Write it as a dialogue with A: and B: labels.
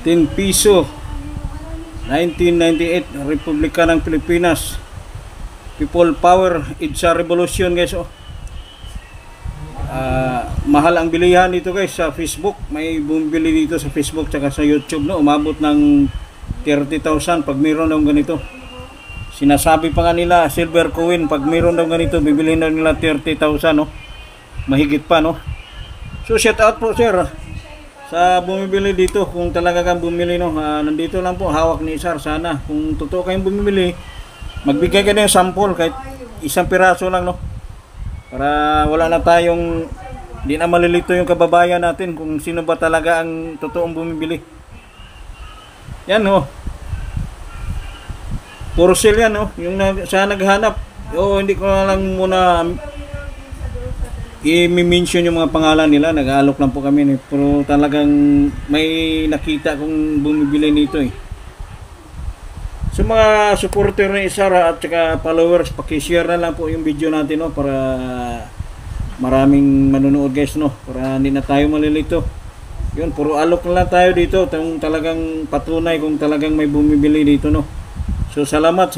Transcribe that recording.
A: 10 piso 1998, Republika ng Pilipinas. People Power, EDSA Revolution guys. Mahal ang bilihan dito guys sa Facebook. May bumibili dito sa Facebook tsaka sa YouTube, no? Umabot ng 30,000 pag mayroon daw ganito. Sinasabi pa nga nila silver coin, pag mayroon daw ganito bibili na nila 30,000, no? Mahigit pa, no? So shout out po sir sa bumibili dito. Kung talaga kang bumili, no, nandito lang po hawak ni Sir. Sana kung totoo kayong bumibili, magbigay ka ng sample kahit isang piraso lang, no, para wala na tayong, di na malilito yung kababayan natin kung sino ba talaga ang totoong bumibili. Yan, no, puro sale yan, no, yung sa naghanap. Hindi ko na lang muna i-mention yung mga pangalan nila, nag-aalok lang po kami, pero talagang may nakita kong bumibili nito eh. So mga supporter ni Sara at saka followers, paki-share na lang po yung video natin, no, para maraming manonood guys, no, para hindi na tayo malilito. Yun, puro alok na lang tayo dito, talagang patunay kung talagang may bumibili dito, no. So salamat.